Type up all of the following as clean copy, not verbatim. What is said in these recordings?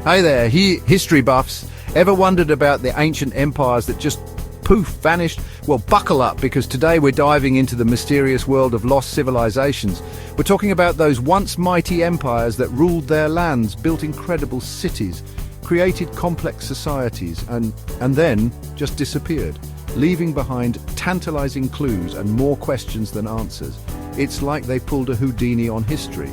Hey there, history buffs. Ever wondered about the ancient empires that just poof vanished? Well, buckle up, because today we're diving into the mysterious world of lost civilizations. We're talking about those once mighty empires that ruled their lands, built incredible cities, created complex societies, and then just disappeared, leaving behind tantalizing clues and more questions than answers. It's like they pulled a Houdini on history.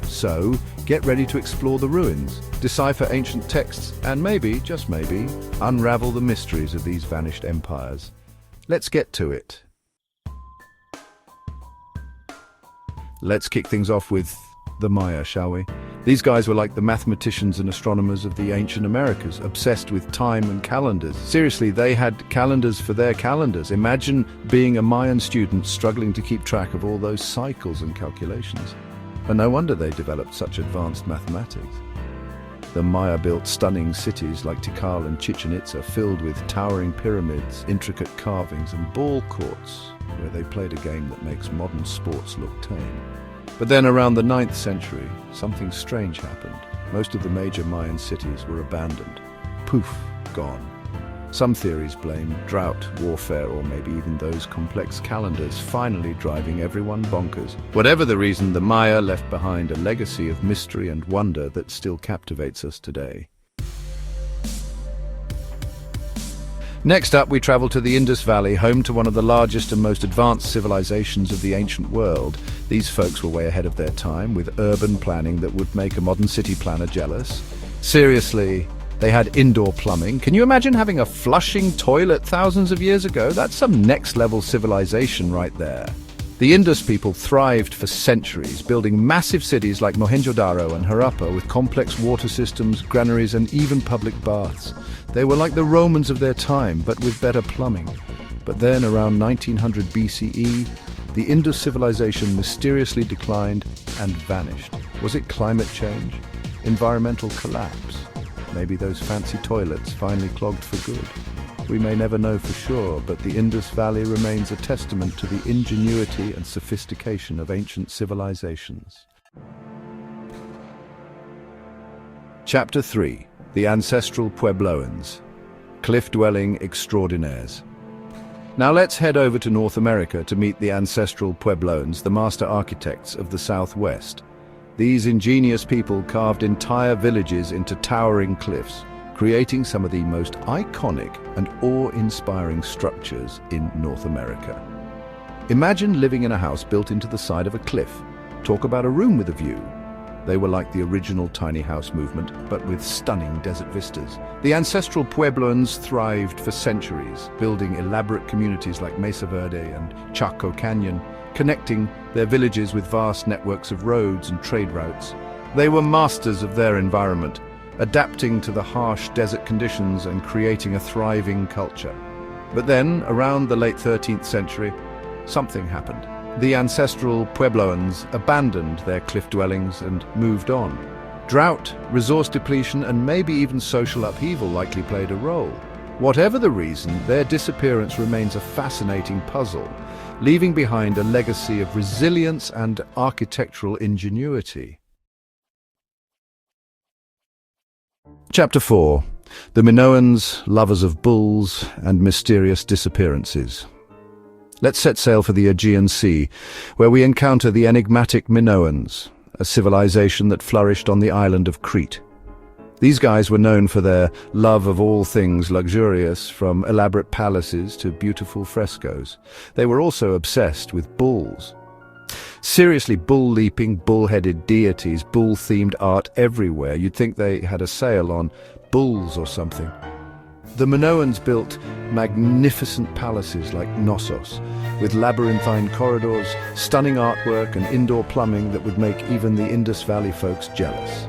So, get ready to explore the ruins, decipher ancient texts, and maybe, just maybe, unravel the mysteries of these vanished empires. Let's get to it. Let's kick things off with the Maya, shall we? These guys were like the mathematicians and astronomers of the ancient Americas, obsessed with time and calendars. Seriously, they had calendars for their calendars. Imagine being a Mayan student struggling to keep track of all those cycles and calculations. And no wonder they developed such advanced mathematics. The Maya built stunning cities like Tikal and Chichen Itza, filled with towering pyramids, intricate carvings, and ball courts, where they played a game that makes modern sports look tame. But then around the 9th century, something strange happened. Most of the major Mayan cities were abandoned. Poof, gone. Some theories blame drought, warfare, or maybe even those complex calendars finally driving everyone bonkers. Whatever the reason, the Maya left behind a legacy of mystery and wonder that still captivates us today. Next up, we travel to the Indus Valley, home to one of the largest and most advanced civilizations of the ancient world. These folks were way ahead of their time, with urban planning that would make a modern city planner jealous. Seriously, they had indoor plumbing. Can you imagine having a flushing toilet thousands of years ago? That's some next-level civilization right there. The Indus people thrived for centuries, building massive cities like Mohenjo-daro and Harappa with complex water systems, granaries, and even public baths. They were like the Romans of their time, but with better plumbing. But then, around 1900 BCE, the Indus civilization mysteriously declined and vanished. Was it climate change? Environmental collapse? Maybe those fancy toilets finally clogged for good. We may never know for sure, but the Indus Valley remains a testament to the ingenuity and sophistication of ancient civilizations. Chapter 3. The Ancestral Puebloans. Cliff-dwelling extraordinaires. Now let's head over to North America to meet the ancestral Puebloans, the master architects of the Southwest. These ingenious people carved entire villages into towering cliffs, creating some of the most iconic and awe-inspiring structures in North America. Imagine living in a house built into the side of a cliff. Talk about a room with a view. They were like the original tiny house movement, but with stunning desert vistas. The ancestral Puebloans thrived for centuries, building elaborate communities like Mesa Verde and Chaco Canyon, connecting their villages with vast networks of roads and trade routes. They were masters of their environment, adapting to the harsh desert conditions and creating a thriving culture. But then, around the late 13th century, something happened. The ancestral Puebloans abandoned their cliff dwellings and moved on. Drought, resource depletion, and maybe even social upheaval likely played a role. Whatever the reason, their disappearance remains a fascinating puzzle, leaving behind a legacy of resilience and architectural ingenuity. Chapter 4. The Minoans, lovers of bulls, and mysterious disappearances. Let's set sail for the Aegean Sea, where we encounter the enigmatic Minoans, a civilization that flourished on the island of Crete. These guys were known for their love of all things luxurious, from elaborate palaces to beautiful frescoes. They were also obsessed with bulls. Seriously, bull-leaping, bull-headed deities, bull-themed art everywhere. You'd think they had a sale on bulls or something. The Minoans built magnificent palaces like Knossos, with labyrinthine corridors, stunning artwork, and indoor plumbing that would make even the Indus Valley folks jealous.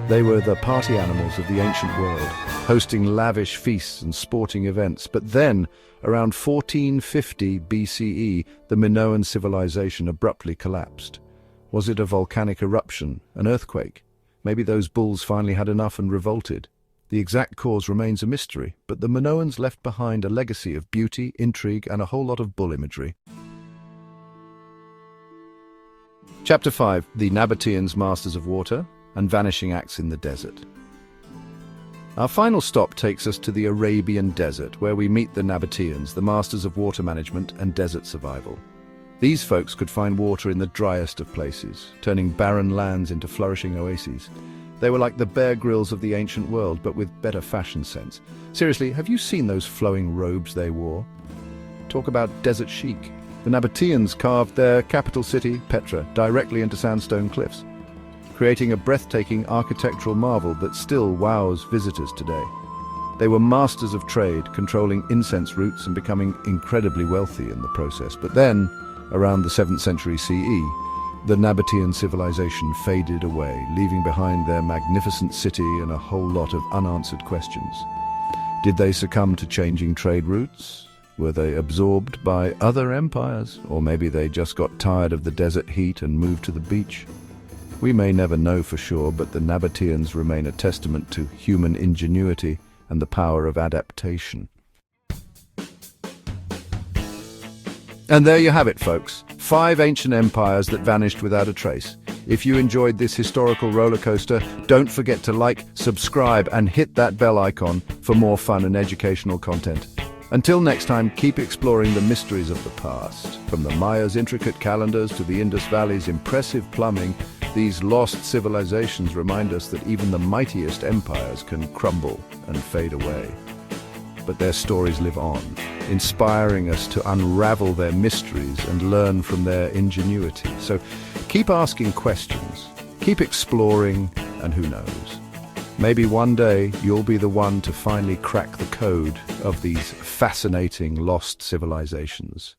They were the party animals of the ancient world, hosting lavish feasts and sporting events. But then, around 1450 BCE, the Minoan civilization abruptly collapsed. Was it a volcanic eruption, an earthquake? Maybe those bulls finally had enough and revolted. The exact cause remains a mystery, but the Minoans left behind a legacy of beauty, intrigue, and a whole lot of bull imagery. Chapter 5. The Nabateans, Masters of Water, and Vanishing Acts in the Desert. Our final stop takes us to the Arabian Desert, where we meet the Nabateans, the masters of water management and desert survival. These folks could find water in the driest of places, turning barren lands into flourishing oases. They were like the Bear Grylls of the ancient world, but with better fashion sense. Seriously, have you seen those flowing robes they wore? Talk about desert chic. The Nabateans carved their capital city, Petra, directly into sandstone cliffs, creating a breathtaking architectural marvel that still wows visitors today. They were masters of trade, controlling incense routes and becoming incredibly wealthy in the process. But then, around the 7th century CE, the Nabatean civilization faded away, leaving behind their magnificent city and a whole lot of unanswered questions. Did they succumb to changing trade routes? Were they absorbed by other empires? Or maybe they just got tired of the desert heat and moved to the beach? We may never know for sure, but the Nabateans remain a testament to human ingenuity and the power of adaptation. And there you have it, folks. 5 ancient empires that vanished without a trace. If you enjoyed this historical roller coaster, don't forget to like, subscribe, and hit that bell icon for more fun and educational content. Until next time, keep exploring the mysteries of the past. From the Mayas' intricate calendars to the Indus Valley's impressive plumbing, these lost civilizations remind us that even the mightiest empires can crumble and fade away. But their stories live on, inspiring us to unravel their mysteries and learn from their ingenuity. So keep asking questions, keep exploring, and who knows? Maybe one day you'll be the one to finally crack the code of these fascinating lost civilizations.